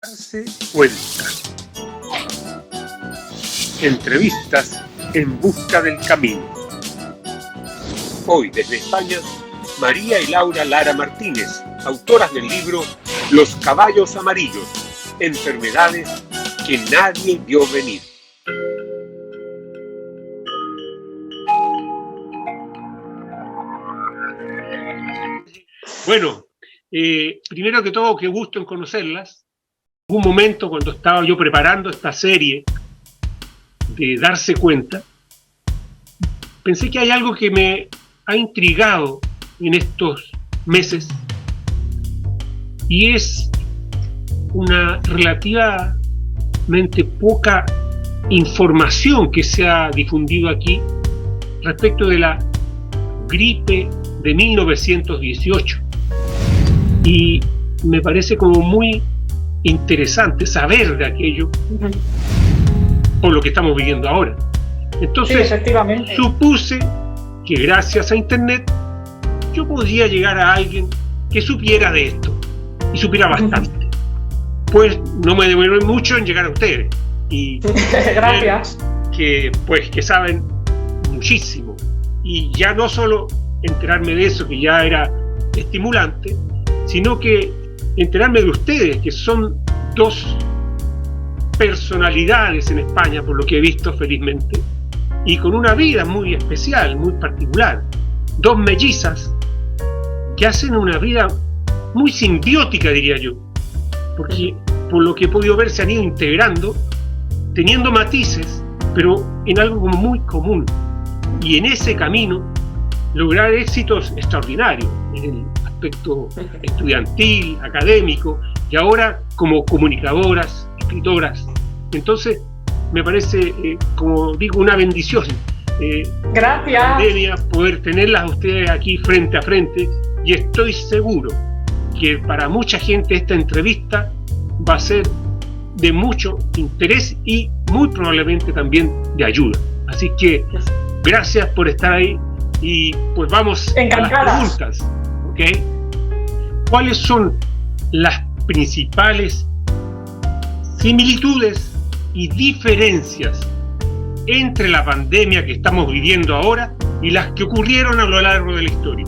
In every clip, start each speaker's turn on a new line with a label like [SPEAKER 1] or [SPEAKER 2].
[SPEAKER 1] Darse cuenta. Entrevistas en busca del camino. Hoy desde España, María y Laura Lara Martínez, autoras del libro Los caballos amarillos, enfermedades que nadie vio venir. Bueno, primero que todo, qué gusto en conocerlas. Hubo un momento cuando estaba yo preparando esta serie de Darse Cuenta, pensé que hay algo que me ha intrigado en estos meses y es una relativamente poca información que se ha difundido aquí respecto de la gripe de 1918. Y me parece como muy interesante saber de aquello por lo que estamos viviendo ahora. Entonces, sí, supuse que gracias a internet yo podría llegar a alguien que supiera de esto y supiera bastante. Pues no me demoré mucho en llegar a ustedes y
[SPEAKER 2] gracias.
[SPEAKER 1] Que saben muchísimo, y ya no solo enterarme de eso, que ya era estimulante, sino que enterarme de ustedes, que son dos personalidades en España, por lo que he visto felizmente, y con una vida muy especial, muy particular. Dos mellizas que hacen una vida muy simbiótica, diría yo, porque por lo que he podido ver se han ido integrando, teniendo matices, pero en algo como muy común, y en ese camino lograr éxitos extraordinarios en el aspecto estudiantil, académico, y ahora como comunicadoras, escritoras. Entonces me parece, como digo, una bendición.
[SPEAKER 2] Gracias.
[SPEAKER 1] Pandemia, poder tenerlas a ustedes aquí frente a frente, y estoy seguro que para mucha gente esta entrevista va a ser de mucho interés y muy probablemente también de ayuda. Así que gracias por estar ahí y pues vamos a las preguntas. ¿Okay? ¿Cuáles son las principales similitudes y diferencias entre la pandemia que estamos viviendo ahora y las que ocurrieron a lo largo de la historia?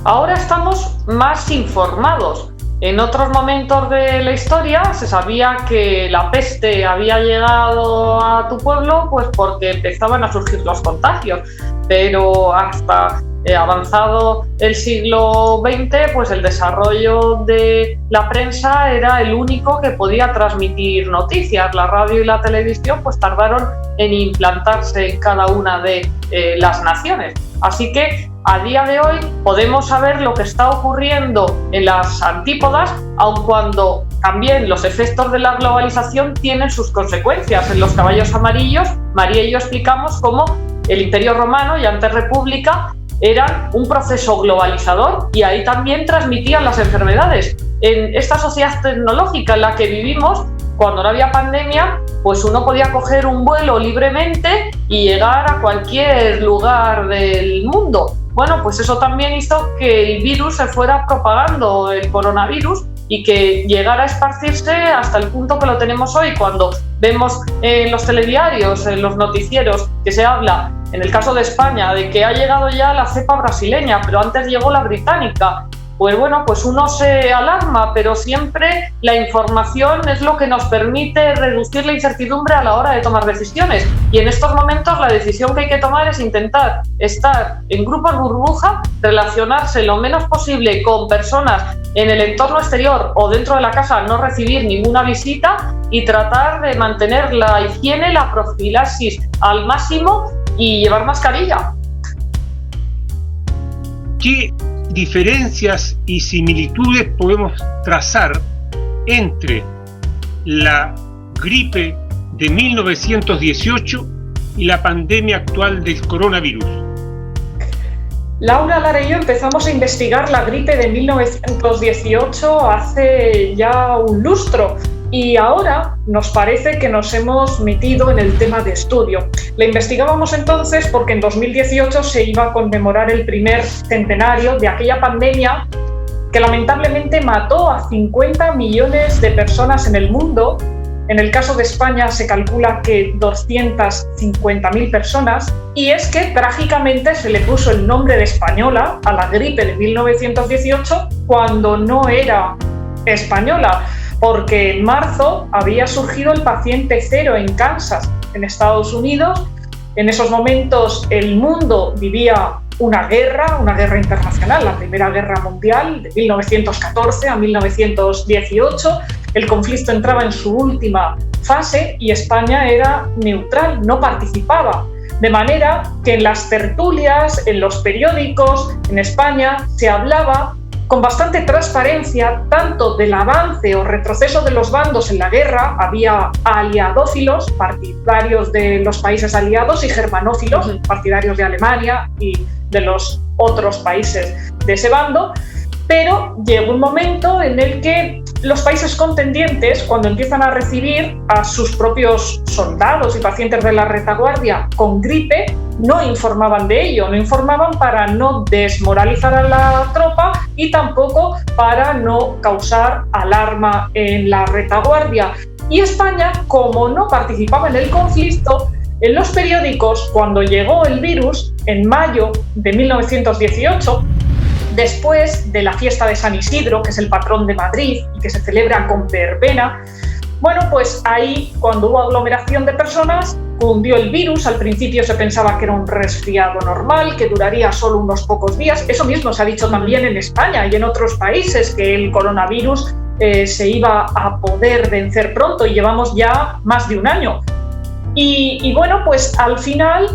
[SPEAKER 2] Ahora estamos más informados. En otros momentos de la historia se sabía que la peste había llegado a tu pueblo pues porque empezaban a surgir los contagios, pero hasta avanzado el siglo XX, pues el desarrollo de la prensa era el único que podía transmitir noticias. La radio y la televisión pues tardaron en implantarse en cada una de las naciones. Así que a día de hoy podemos saber lo que está ocurriendo en las antípodas, aun cuando también los efectos de la globalización tienen sus consecuencias. En los caballos amarillos, María y yo explicamos cómo el Imperio Romano y antes República eran un proceso globalizador y ahí también transmitían las enfermedades. En esta sociedad tecnológica en la que vivimos, cuando no había pandemia, pues uno podía coger un vuelo libremente y llegar a cualquier lugar del mundo. Bueno, pues eso también hizo que el virus se fuera propagando, el coronavirus, y que llegara a esparcirse hasta el punto que lo tenemos hoy, cuando vemos en los telediarios, en los noticieros, que se habla, en el caso de España, de que ha llegado ya la cepa brasileña, pero antes llegó la británica. Pues bueno, pues uno se alarma, pero siempre la información es lo que nos permite reducir la incertidumbre a la hora de tomar decisiones. Y en estos momentos la decisión que hay que tomar es intentar estar en grupos burbuja, relacionarse lo menos posible con personas en el entorno exterior o dentro de la casa, no recibir ninguna visita y tratar de mantener la higiene, la profilaxis al máximo y llevar mascarilla.
[SPEAKER 1] ¿Qué diferencias y similitudes podemos trazar entre la gripe de 1918 y la pandemia actual del coronavirus?
[SPEAKER 3] Laura, Lara y yo empezamos a investigar la gripe de 1918 hace ya un lustro y ahora nos parece que nos hemos metido en el tema de estudio. La investigábamos entonces porque en 2018 se iba a conmemorar el primer centenario de aquella pandemia que lamentablemente mató a 50 millones de personas en el mundo. En el caso de España se calcula que 250.000 personas, y es que trágicamente se le puso el nombre de española a la gripe de 1918 cuando no era española, porque en marzo había surgido el paciente cero en Kansas, en Estados Unidos. En esos momentos el mundo vivía una guerra internacional, la Primera Guerra Mundial, de 1914 a 1918. El conflicto entraba en su última fase y España era neutral, no participaba. De manera que en las tertulias, en los periódicos, en España se hablaba con bastante transparencia tanto del avance o retroceso de los bandos en la guerra. Había aliadófilos, partidarios de los países aliados, y germanófilos, partidarios de Alemania y de los otros países de ese bando. Pero llegó un momento en el que los países contendientes, cuando empiezan a recibir a sus propios soldados y pacientes de la retaguardia con gripe, no informaban de ello, no informaban para no desmoralizar a la tropa y tampoco para no causar alarma en la retaguardia. Y España, como no participaba en el conflicto, en los periódicos, cuando llegó el virus, en mayo de 1918, después de la fiesta de San Isidro, que es el patrón de Madrid y que se celebra con verbena, bueno, pues ahí, cuando hubo aglomeración de personas, cundió el virus. Al principio se pensaba que era un resfriado normal, que duraría solo unos pocos días. Eso mismo se ha dicho también en España y en otros países, que el coronavirus se iba a poder vencer pronto, y llevamos ya más de un año. Y bueno, pues al final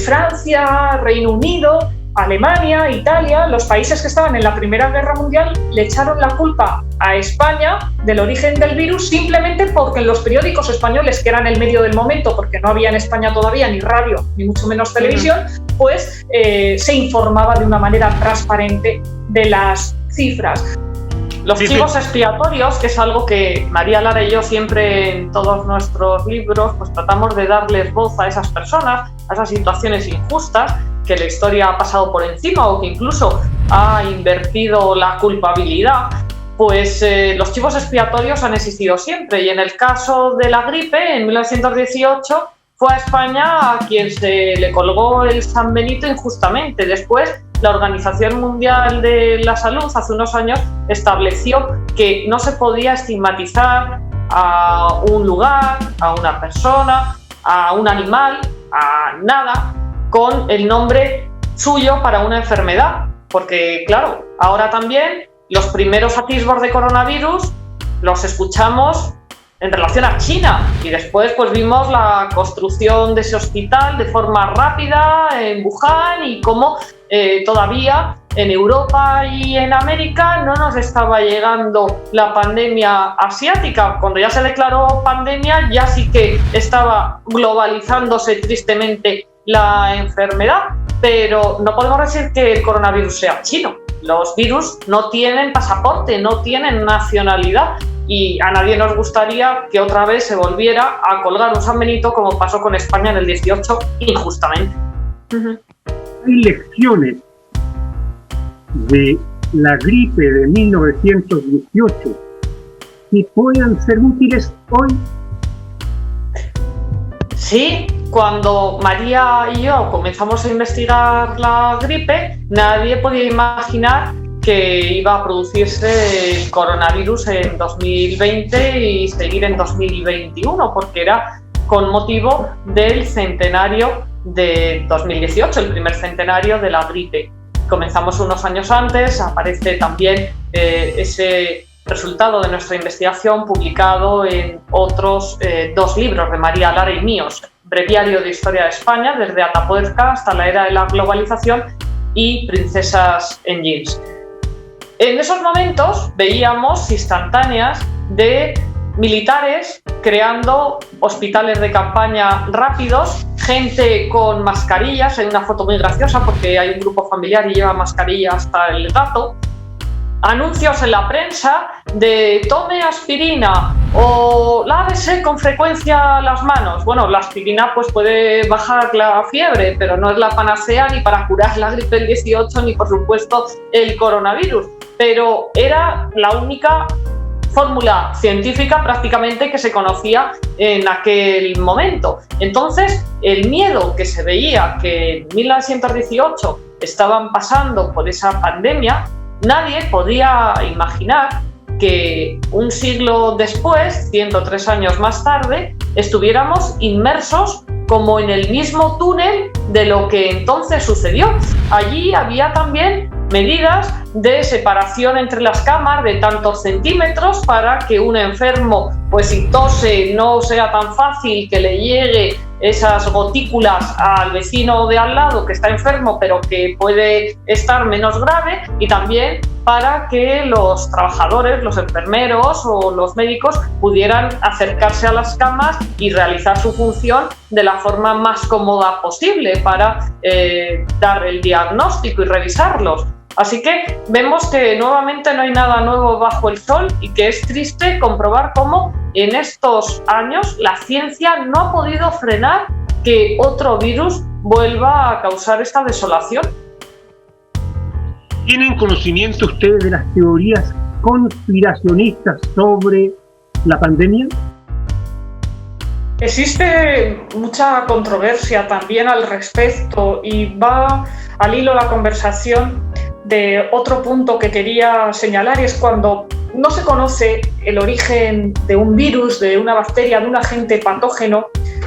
[SPEAKER 3] Francia, Reino Unido, Alemania, Italia, los países que estaban en la Primera Guerra Mundial, le echaron la culpa a España del origen del virus, simplemente porque en los periódicos españoles, que eran el medio del momento, porque no había en España todavía ni radio ni mucho menos televisión, pues se informaba de una manera transparente de las cifras. Los chivos expiatorios, que es algo que María Lara y yo siempre en todos nuestros libros pues tratamos de darles voz a esas personas, a esas situaciones injustas que la historia ha pasado por encima o que incluso ha invertido la culpabilidad. Pues los chivos expiatorios han existido siempre, y en el caso de la gripe, en 1918, fue a España a quien se le colgó el San Benito injustamente. Después, la Organización Mundial de la Salud, hace unos años, estableció que no se podía estigmatizar a un lugar, a una persona, a un animal, a nada, con el nombre suyo para una enfermedad. Porque, claro, ahora también los primeros atisbos de coronavirus los escuchamos en relación a China, y después pues vimos la construcción de ese hospital de forma rápida en Wuhan, y cómo todavía en Europa y en América no nos estaba llegando la pandemia asiática. Cuando ya se declaró pandemia, ya sí que estaba globalizándose tristemente la enfermedad, pero no podemos decir que el coronavirus sea chino. Los virus no tienen pasaporte, no tienen nacionalidad, y a nadie nos gustaría que otra vez se volviera a colgar un San Benito como pasó con España en el 18, injustamente.
[SPEAKER 1] Hay lecciones de la gripe de 1918 que puedan ser útiles hoy.
[SPEAKER 2] Sí, cuando María y yo comenzamos a investigar la gripe, nadie podía imaginar que iba a producirse el coronavirus en 2020 y seguir en 2021, porque era con motivo del centenario de 2018, el primer centenario de la gripe. Comenzamos unos años antes, aparece también ese resultado de nuestra investigación publicado en otros dos libros de María Lara y míos: Breviario de Historia de España, desde Atapuerca hasta la era de la globalización, y Princesas en Jeans. En esos momentos veíamos instantáneas de militares creando hospitales de campaña rápidos, gente con mascarillas. Hay una foto muy graciosa porque hay un grupo familiar y lleva mascarilla hasta el gato. Anuncios en la prensa de tome aspirina, O lávese con frecuencia las manos. Bueno, la aspirina pues puede bajar la fiebre, pero no es la panacea ni para curar la gripe del 18 ni por supuesto el coronavirus. Pero era la única fórmula científica prácticamente que se conocía en aquel momento. Entonces, el miedo que se veía que en 1918 estaban pasando por esa pandemia, nadie podía imaginar que un siglo después, 103 años más tarde, estuviéramos inmersos como en el mismo túnel de lo que entonces sucedió. Allí había también medidas de separación entre las camas de tantos centímetros para que un enfermo, pues si tose, no sea tan fácil que le llegue esas gotículas al vecino de al lado que está enfermo pero que puede estar menos grave, y también para que los trabajadores, los enfermeros o los médicos pudieran acercarse a las camas y realizar su función de la forma más cómoda posible para dar el diagnóstico y revisarlos. Así que vemos que nuevamente no hay nada nuevo bajo el sol y que es triste comprobar cómo en estos años la ciencia no ha podido frenar que otro virus vuelva a causar esta desolación.
[SPEAKER 1] ¿Tienen conocimiento ustedes de las teorías conspiracionistas sobre la pandemia?
[SPEAKER 3] Existe mucha controversia también al respecto y va al hilo la conversación de otro punto que quería señalar, y es cuando no se conoce el origen de un virus, de una bacteria, de un agente patógeno,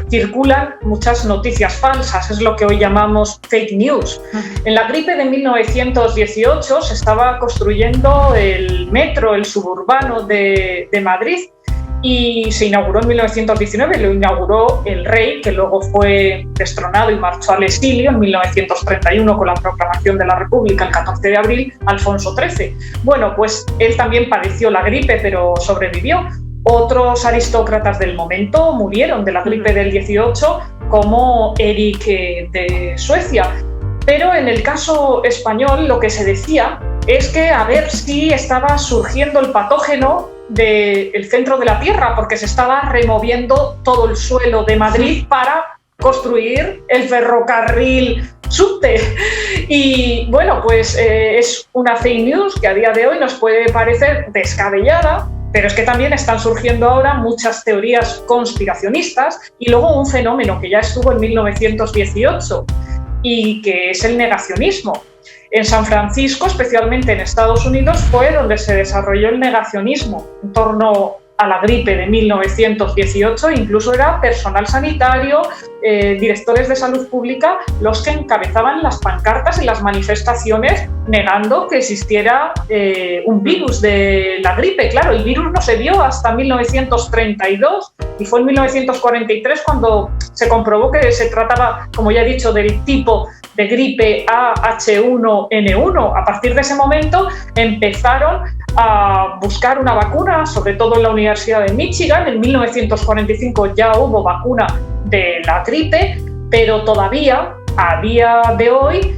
[SPEAKER 3] circulan muchas noticias falsas, es lo que hoy llamamos fake news. En la gripe de 1918 se estaba construyendo el metro, el suburbano de Madrid, y se inauguró en 1919, lo inauguró el rey, que luego fue destronado y marchó al exilio en 1931 con la proclamación de la República el 14 de abril, Alfonso XIII. Bueno, pues él también padeció la gripe, pero sobrevivió. Otros aristócratas del momento murieron de la gripe del 18, como Eric de Suecia. Pero en el caso español lo que se decía es que a ver si estaba surgiendo el patógeno del centro de la Tierra, porque se estaba removiendo todo el suelo de Madrid para construir el ferrocarril subte. Y bueno, pues es una fake news que a día de hoy nos puede parecer descabellada, pero es que también están surgiendo ahora muchas teorías conspiracionistas y luego un fenómeno que ya estuvo en 1918 y que es el negacionismo. En San Francisco, especialmente en Estados Unidos, fue donde se desarrolló el negacionismo en torno a la gripe de 1918. Incluso era personal sanitario, directores de salud pública, los que encabezaban las pancartas y las manifestaciones negando que existiera un virus de la gripe. Claro, el virus no se vio hasta 1932 y fue en 1943 cuando se comprobó que se trataba, como ya he dicho, del tipo de gripe H1N1. A partir de ese momento empezaron a buscar una vacuna, sobre todo en la Universidad de Michigan. En 1945 ya hubo vacuna de la gripe, pero todavía, a día de hoy,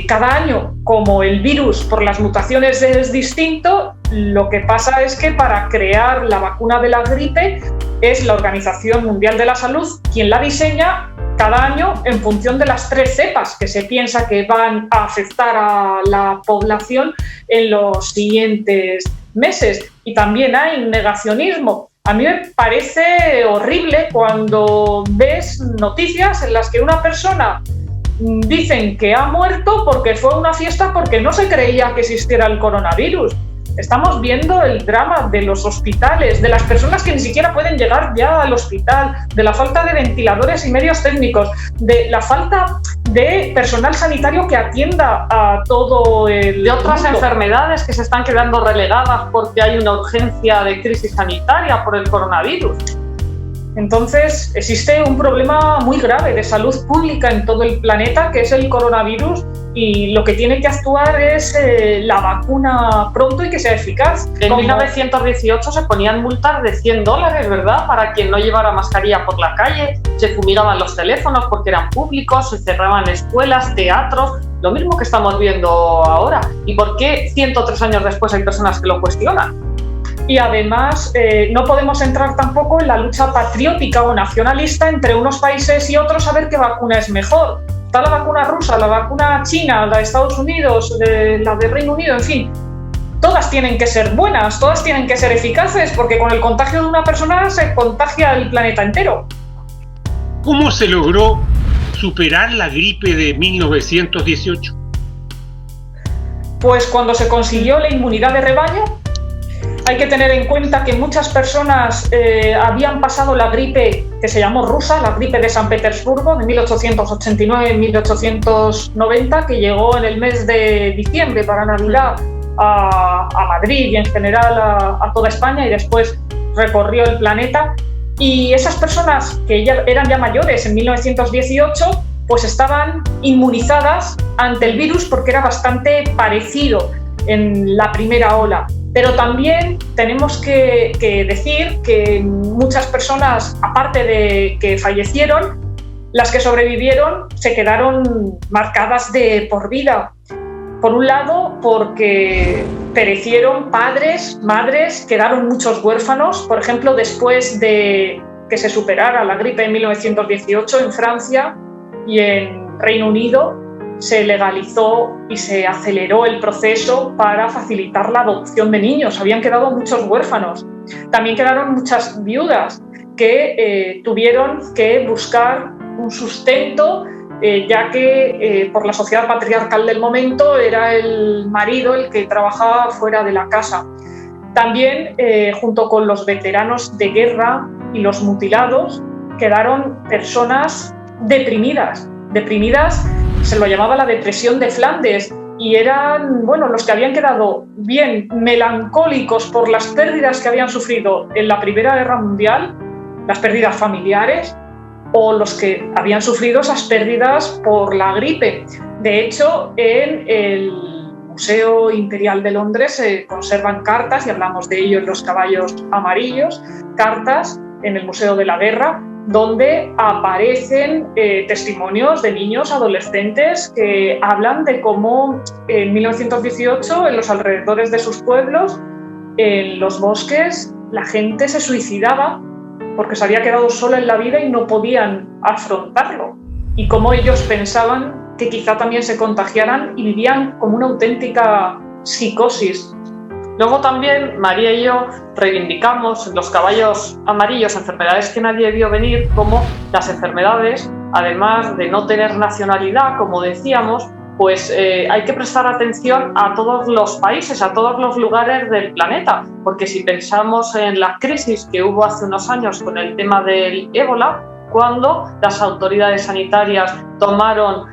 [SPEAKER 3] cada año, como el virus por las mutaciones es distinto, lo que pasa es que para crear la vacuna de la gripe es la Organización Mundial de la Salud quien la diseña cada año en función de las 3 cepas que se piensa que van a afectar a la población en los siguientes meses. Y también hay negacionismo. A mí me parece horrible cuando ves noticias en las que una persona dicen que ha muerto porque fue a una fiesta porque no se creía que existiera el coronavirus. Estamos viendo el drama de los hospitales, de las personas que ni siquiera pueden llegar ya al hospital, de la falta de ventiladores y medios técnicos, de la falta de personal sanitario que atienda a todo el
[SPEAKER 2] de otras
[SPEAKER 3] mundo.
[SPEAKER 2] Enfermedades que se están quedando relegadas porque hay una urgencia de crisis sanitaria por el coronavirus.
[SPEAKER 3] Entonces, existe un problema muy grave de salud pública en todo el planeta, que es el coronavirus, y lo que tiene que actuar es la vacuna pronto y que sea eficaz.
[SPEAKER 2] En 1918 se ponían multas de $100, ¿verdad?, para quien no llevara mascarilla por la calle, se fumigaban los teléfonos porque eran públicos, se cerraban escuelas, teatros, lo mismo que estamos viendo ahora. ¿Y por qué 103 años después hay personas que lo cuestionan?
[SPEAKER 3] y además no podemos entrar tampoco en la lucha patriótica o nacionalista entre unos países y otros a ver qué vacuna es mejor. Está la vacuna rusa, la vacuna china, la de Estados Unidos, la de Reino Unido, en fin. Todas tienen que ser buenas, todas tienen que ser eficaces, porque con el contagio de una persona se contagia el planeta entero.
[SPEAKER 1] ¿Cómo se logró superar la gripe de 1918?
[SPEAKER 3] Pues cuando se consiguió la inmunidad de rebaño. Hay que tener en cuenta que muchas personas habían pasado la gripe que se llamó rusa, la gripe de San Petersburgo de 1889-1890, que llegó en el mes de diciembre para Navidad a Madrid y en general a toda España, y después recorrió el planeta. Y esas personas que ya eran ya mayores en 1918, pues estaban inmunizadas ante el virus porque era bastante parecido en la primera ola. Pero también tenemos que decir que muchas personas, aparte de que fallecieron, las que sobrevivieron se quedaron marcadas de por vida. Por un lado, porque perecieron padres, madres, quedaron muchos huérfanos. Por ejemplo, después de que se superara la gripe en 1918 en Francia y en Reino Unido, se legalizó y se aceleró el proceso para facilitar la adopción de niños. Habían quedado muchos huérfanos. También quedaron muchas viudas que tuvieron que buscar un sustento, ya que por la sociedad patriarcal del momento era el marido el que trabajaba fuera de la casa. También, junto con los veteranos de guerra y los mutilados, quedaron personas deprimidas. Se lo llamaba la depresión de Flandes, y eran, bueno, los que habían quedado bien melancólicos por las pérdidas que habían sufrido en la Primera Guerra Mundial, las pérdidas familiares, o los que habían sufrido esas pérdidas por la gripe. De hecho, en el Museo Imperial de Londres se conservan cartas, y hablamos de ello en Los Caballos Amarillos, cartas en el Museo de la Guerra, donde aparecen testimonios de niños, adolescentes, que hablan de cómo en 1918, en los alrededores de sus pueblos, en los bosques, la gente se suicidaba porque se había quedado sola en la vida y no podían afrontarlo. Y cómo ellos pensaban que quizá también se contagiaran y vivían como una auténtica psicosis.
[SPEAKER 2] Luego también María y yo reivindicamos en Los Caballos Amarillos enfermedades que nadie vio venir, como las enfermedades, además de no tener nacionalidad, como decíamos, pues hay que prestar atención a todos los países, a todos los lugares del planeta, porque si pensamos en la crisis que hubo hace unos años con el tema del ébola, cuando las autoridades sanitarias tomaron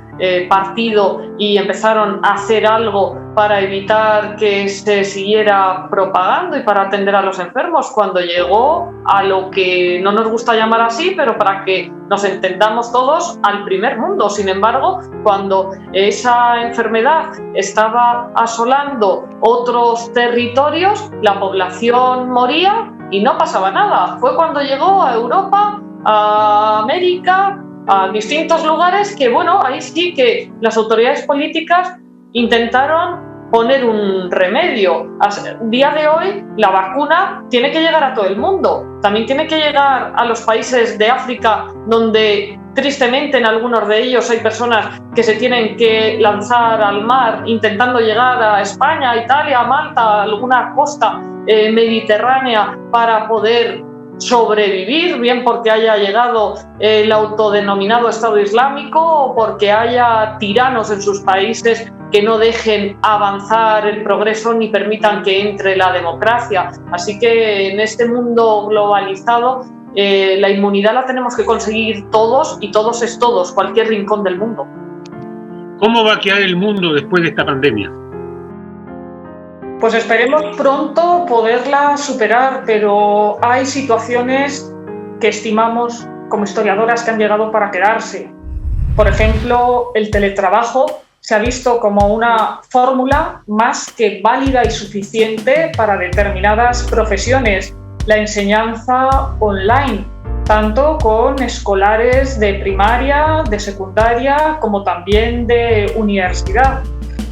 [SPEAKER 2] partido y empezaron a hacer algo para evitar que se siguiera propagando y para atender a los enfermos, cuando llegó a lo que no nos gusta llamar así, pero para que nos entendamos todos, al primer mundo. Sin embargo, cuando esa enfermedad estaba asolando otros territorios, la población moría y no pasaba nada. Fue cuando llegó a Europa, a América, a distintos lugares que, bueno, ahí sí que las autoridades políticas intentaron poner un remedio. A día de hoy, la vacuna tiene que llegar a todo el mundo. También tiene que llegar a los países de África, donde tristemente en algunos de ellos hay personas que se tienen que lanzar al mar intentando llegar a España, Italia, Malta, alguna costa mediterránea para poder sobrevivir, bien porque haya llegado el autodenominado Estado Islámico o porque haya tiranos en sus países que no dejen avanzar el progreso ni permitan que entre la democracia. Así que en este mundo globalizado la inmunidad la tenemos que conseguir todos, y todos es todos, cualquier rincón del mundo.
[SPEAKER 1] ¿Cómo va a quedar el mundo después de esta pandemia?
[SPEAKER 3] Pues esperemos pronto poderla superar, pero hay situaciones que estimamos como historiadoras que han llegado para quedarse. Por ejemplo, el teletrabajo se ha visto como una fórmula más que válida y suficiente para determinadas profesiones. La enseñanza online, tanto con escolares de primaria, de secundaria, como también de universidad.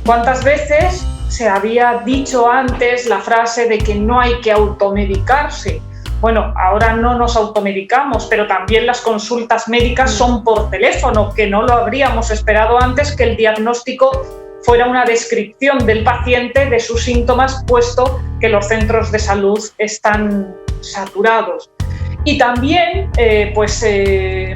[SPEAKER 3] ¿Cuántas veces se había dicho antes la frase de que no hay que automedicarse. Bueno, ahora no nos automedicamos, pero también las consultas médicas son por teléfono, que no lo habríamos esperado antes, que el diagnóstico fuera una descripción del paciente de sus síntomas, puesto que los centros de salud están saturados. Y también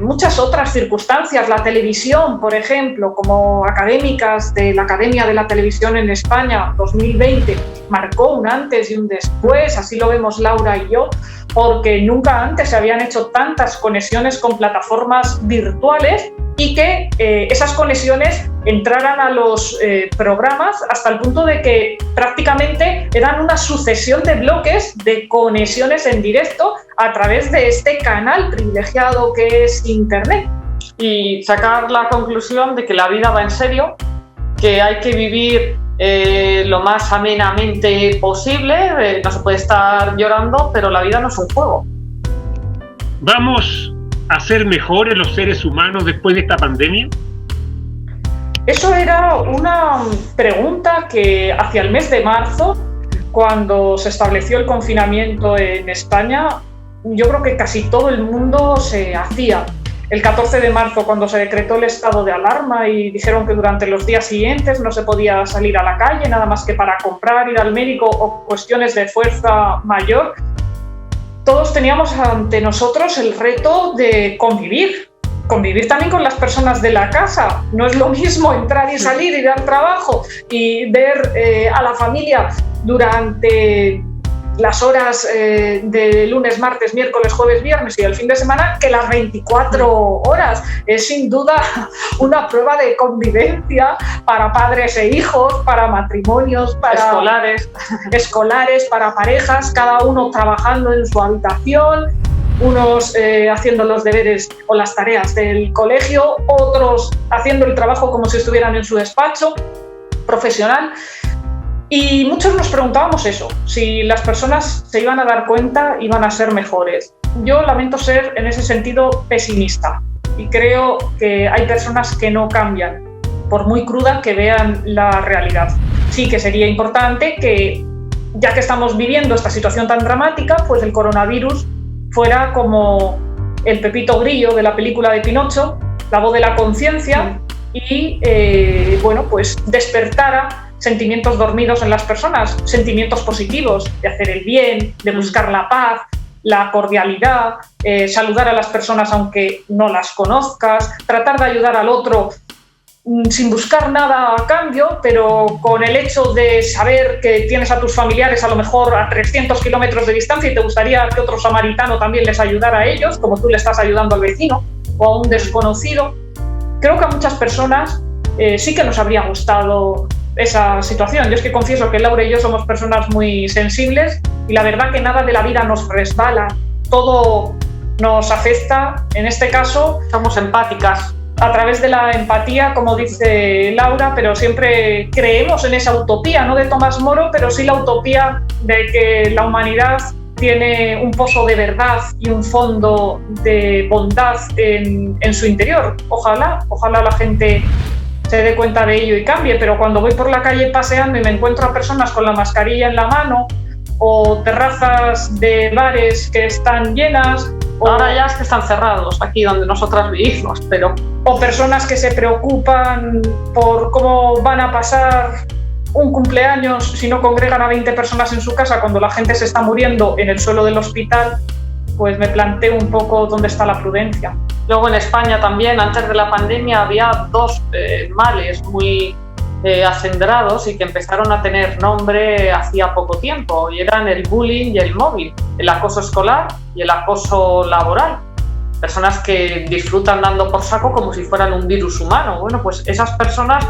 [SPEAKER 3] muchas otras circunstancias. La televisión, por ejemplo, como académicas de la Academia de la Televisión en España 2020, marcó un antes y un después, así lo vemos Laura y yo, porque nunca antes se habían hecho tantas conexiones con plataformas virtuales y que esas conexiones entraran a los programas hasta el punto de que prácticamente eran una sucesión de bloques de conexiones en directo a través de este canal privilegiado que es Internet.
[SPEAKER 2] Y sacar la conclusión de que la vida va en serio, que hay que vivir lo más amenamente posible, no se puede estar llorando, pero la vida no es un juego.
[SPEAKER 1] ¿Vamos a ser mejores los seres humanos después de esta pandemia?
[SPEAKER 3] Eso era una pregunta que hacia el mes de marzo, cuando se estableció el confinamiento en España, yo creo que casi todo el mundo se hacía. El 14 de marzo, cuando se decretó el estado de alarma y dijeron que durante los días siguientes no se podía salir a la calle, nada más que para comprar, ir al médico o cuestiones de fuerza mayor, todos teníamos ante nosotros el reto de convivir también con las personas de la casa. No es lo mismo entrar y salir, ir al trabajo y ver a la familia durante las horas de lunes, martes, miércoles, jueves, viernes y el fin de semana que las 24 horas. Es sin duda una prueba de convivencia para padres e hijos, para matrimonios, para escolares, para parejas, cada uno trabajando en su habitación, unos haciendo los deberes o las tareas del colegio, otros haciendo el trabajo como si estuvieran en su despacho profesional. Y muchos nos preguntábamos eso, si las personas se iban a dar cuenta, iban a ser mejores. Yo lamento ser en ese sentido pesimista y creo que hay personas que no cambian, por muy cruda que vean la realidad. Sí que sería importante que, ya que estamos viviendo esta situación tan dramática, pues el coronavirus fuera como el Pepito Grillo de la película de Pinocho, la voz de la conciencia, y pues despertara sentimientos dormidos en las personas, sentimientos positivos de hacer el bien, de buscar la paz, la cordialidad, saludar a las personas aunque no las conozcas, tratar de ayudar al otro sin buscar nada a cambio, pero con el hecho de saber que tienes a tus familiares a lo mejor a 300 kilómetros de distancia y te gustaría que otro samaritano también les ayudara a ellos, como tú le estás ayudando al vecino o a un desconocido. Creo que a muchas personas sí que nos habría gustado esa situación. Yo es que confieso que Laura y yo somos personas muy sensibles y la verdad que nada de la vida nos resbala, todo nos afecta. En este caso
[SPEAKER 2] somos empáticas
[SPEAKER 3] a través de la empatía, como dice Laura, pero siempre creemos en esa utopía, no de Tomás Moro, pero sí la utopía de que la humanidad tiene un pozo de verdad y un fondo de bondad en su interior. Ojalá la gente se dé cuenta de ello y cambie, pero cuando voy por la calle paseando y me encuentro a personas con la mascarilla en la mano o terrazas de bares que están llenas,
[SPEAKER 2] ahora ya es que están cerrados aquí donde nosotras vivimos,
[SPEAKER 3] o personas que se preocupan por cómo van a pasar un cumpleaños si no congregan a 20 personas en su casa cuando la gente se está muriendo en el suelo del hospital, pues me planteo un poco dónde está la prudencia.
[SPEAKER 2] Luego en España también, antes de la pandemia, había dos males muy acendrados y que empezaron a tener nombre hacía poco tiempo, y eran el bullying y el mobbing, el acoso escolar y el acoso laboral. Personas que disfrutan dando por saco como si fueran un virus humano. Bueno, pues esas personas,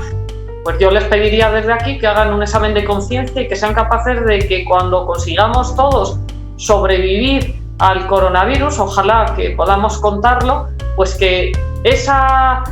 [SPEAKER 2] pues yo les pediría desde aquí que hagan un examen de conciencia y que sean capaces de que cuando consigamos todos sobrevivir al coronavirus, ojalá que podamos contarlo, pues que esa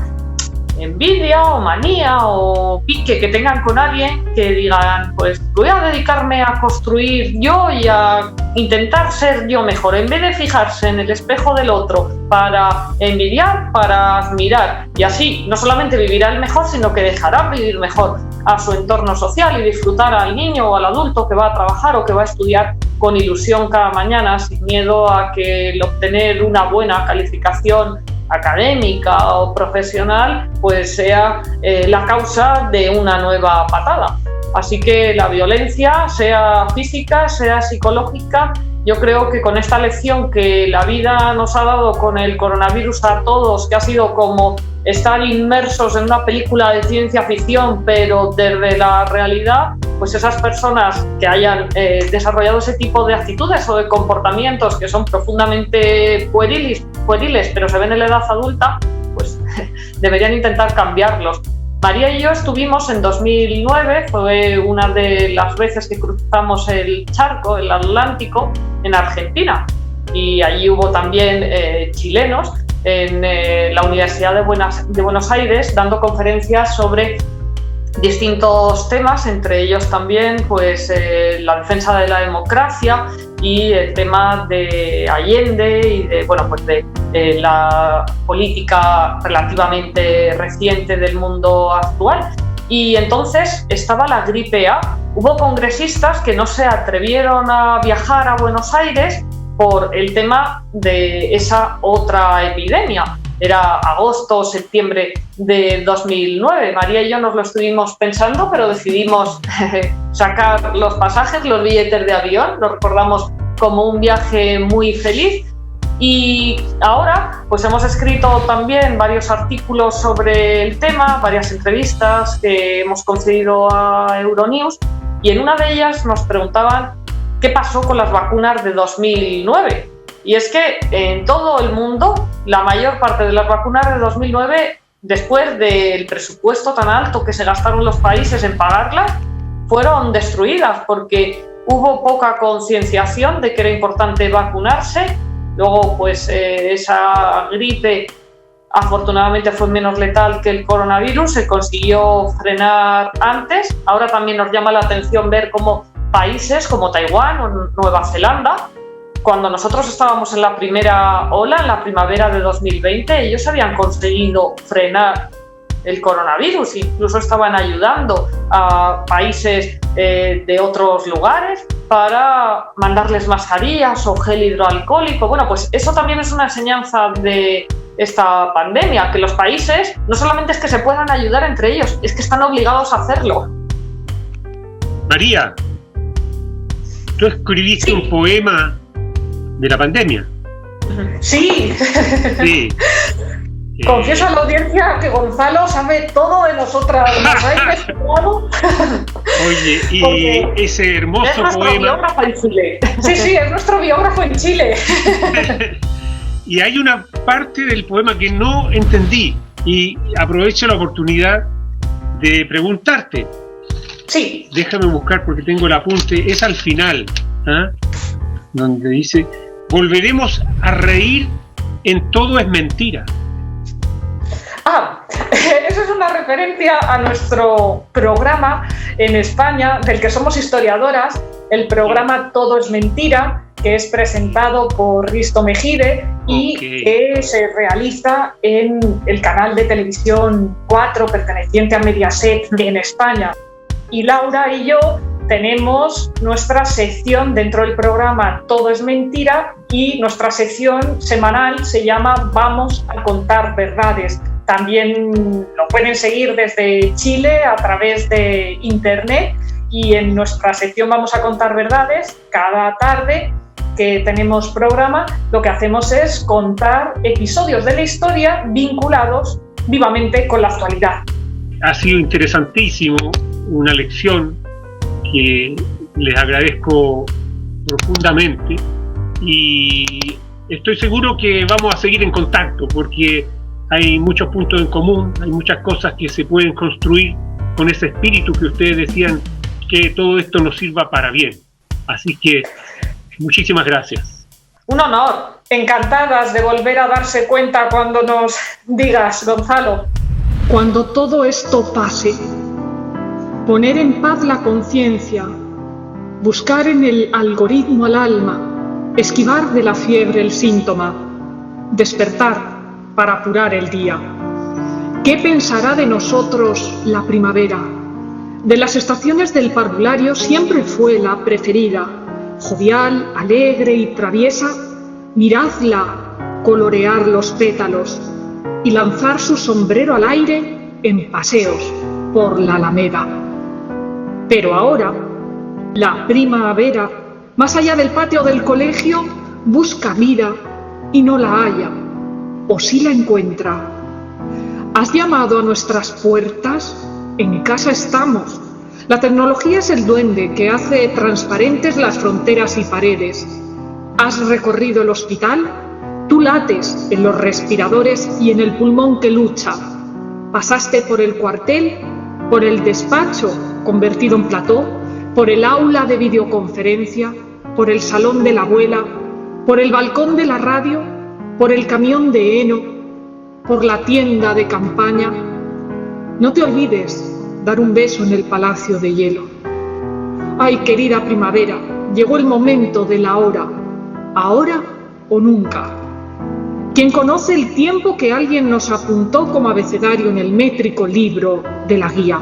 [SPEAKER 2] envidia o manía o pique que tengan con alguien, que digan, pues voy a dedicarme a construir yo y a intentar ser yo mejor, en vez de fijarse en el espejo del otro para envidiar, para admirar, y así no solamente vivirá el mejor, sino que dejará vivir mejor a su entorno social y disfrutar al niño o al adulto que va a trabajar o que va a estudiar con ilusión cada mañana, sin miedo a que el obtener una buena calificación académica o profesional pues sea la causa de una nueva patada. Así que la violencia, sea física, sea psicológica, yo creo que con esta lección que la vida nos ha dado con el coronavirus a todos, que ha sido como estar inmersos en una película de ciencia ficción, pero desde la realidad, pues esas personas que hayan desarrollado ese tipo de actitudes o de comportamientos que son profundamente pueriles, pero se ven en la edad adulta, pues deberían intentar cambiarlos. María y yo estuvimos en 2009, fue una de las veces que cruzamos el charco, el Atlántico, en Argentina. Y allí hubo también chilenos en la Universidad de Buenos Aires dando conferencias sobre distintos temas, entre ellos también pues, la defensa de la democracia y el tema de Allende y de, bueno, pues de la política relativamente reciente del mundo actual. Y entonces estaba la gripe A. Hubo congresistas que no se atrevieron a viajar a Buenos Aires por el tema de esa otra epidemia. Era agosto o septiembre de 2009. María y yo nos lo estuvimos pensando, pero decidimos sacar los pasajes, los billetes de avión. Lo recordamos como un viaje muy feliz. Y ahora pues hemos escrito también varios artículos sobre el tema, varias entrevistas que hemos concedido a Euronews, y en una de ellas nos preguntaban qué pasó con las vacunas de 2009. Y es que en todo el mundo, la mayor parte de las vacunas de 2009, después del presupuesto tan alto que se gastaron los países en pagarlas, fueron destruidas porque hubo poca concienciación de que era importante vacunarse. Luego, pues esa gripe afortunadamente fue menos letal que el coronavirus, se consiguió frenar antes. Ahora también nos llama la atención ver cómo países como Taiwán o Nueva Zelanda, cuando nosotros estábamos en la primera ola, en la primavera de 2020, ellos habían conseguido frenar el coronavirus, incluso estaban ayudando a países de otros lugares para mandarles mascarillas o gel hidroalcohólico. Bueno, pues eso también es una enseñanza de esta pandemia, que los países no solamente es que se puedan ayudar entre ellos, es que están obligados a hacerlo.
[SPEAKER 1] María, tú escribiste un poema de la pandemia.
[SPEAKER 3] Sí.
[SPEAKER 1] Sí.
[SPEAKER 3] Confieso a la audiencia que Gonzalo sabe todo de nosotras.
[SPEAKER 1] Oye, y porque ese hermoso
[SPEAKER 2] es nuestro
[SPEAKER 1] poema.
[SPEAKER 2] Biógrafo en Chile.
[SPEAKER 3] Sí, es nuestro biógrafo en Chile.
[SPEAKER 1] Y hay una parte del poema que no entendí y aprovecho la oportunidad de preguntarte.
[SPEAKER 3] Sí.
[SPEAKER 1] Déjame buscar porque tengo el apunte. Es al final, donde dice: volveremos a reír, en todo es mentira.
[SPEAKER 3] Eso es una referencia a nuestro programa en España, del que somos historiadoras, el programa Todo es Mentira, que es presentado por Risto Mejide y que se realiza en el canal de televisión 4 perteneciente a Mediaset en España. Y Laura y yo tenemos nuestra sección dentro del programa Todo es Mentira, y nuestra sección semanal se llama Vamos a contar verdades. También lo pueden seguir desde Chile a través de internet, y en nuestra sección Vamos a contar verdades, cada tarde que tenemos programa, lo que hacemos es contar episodios de la historia vinculados vivamente con la actualidad.
[SPEAKER 1] Ha sido interesantísimo, una lección que les agradezco profundamente, y estoy seguro que vamos a seguir en contacto porque hay muchos puntos en común, hay muchas cosas que se pueden construir con ese espíritu que ustedes decían, que todo esto nos sirva para bien. Así que muchísimas gracias.
[SPEAKER 3] Un honor. Encantadas de volver a darse cuenta cuando nos digas, Gonzalo.
[SPEAKER 4] Cuando todo esto pase, poner en paz la conciencia, buscar en el algoritmo al alma, esquivar de la fiebre el síntoma, despertar para apurar el día. ¿Qué pensará de nosotros la primavera? De las estaciones del parvulario siempre fue la preferida. Jovial, alegre y traviesa, miradla colorear los pétalos y lanzar su sombrero al aire en paseos por la Alameda. Pero ahora, la primavera, más allá del patio del colegio, busca vida y no la halla, o sí la encuentra. ¿Has llamado a nuestras puertas? En casa estamos. La tecnología es el duende que hace transparentes las fronteras y paredes. ¿Has recorrido el hospital? Tú lates en los respiradores y en el pulmón que lucha. Pasaste por el cuartel, por el despacho convertido en plató, por el aula de videoconferencia, por el salón de la abuela, por el balcón de la radio, por el camión de heno, por la tienda de campaña. No te olvides dar un beso en el palacio de hielo. Ay, querida primavera, llegó el momento de la hora, ahora o nunca. Quien conoce el tiempo que alguien nos apuntó como abecedario en el métrico libro de la guía.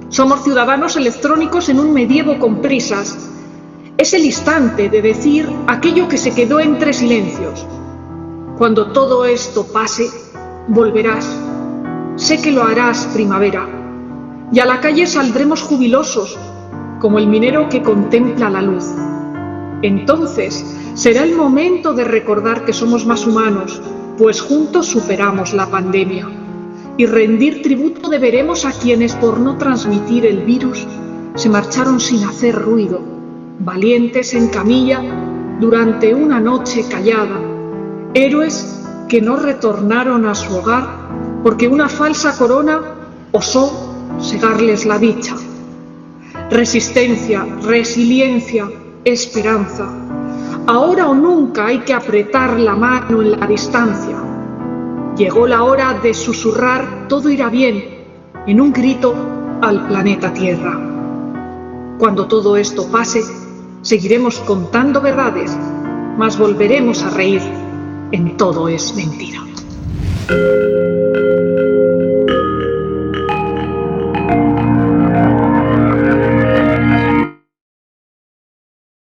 [SPEAKER 4] Somos ciudadanos electrónicos en un medievo con prisas. Es el instante de decir aquello que se quedó entre silencios. Cuando todo esto pase, volverás. Sé que lo harás, primavera. Y a la calle saldremos jubilosos, como el minero que contempla la luz. Entonces será el momento de recordar que somos más humanos, pues juntos superamos la pandemia. Y rendir tributo deberemos a quienes, por no transmitir el virus, se marcharon sin hacer ruido, valientes en camilla durante una noche callada, héroes que no retornaron a su hogar porque una falsa corona osó cegarles la dicha. Resistencia, resiliencia, esperanza. Ahora o nunca hay que apretar la mano en la distancia. Llegó la hora de susurrar todo irá bien en un grito al planeta Tierra. Cuando todo esto pase, seguiremos contando verdades, mas volveremos a reír en Todo es mentira.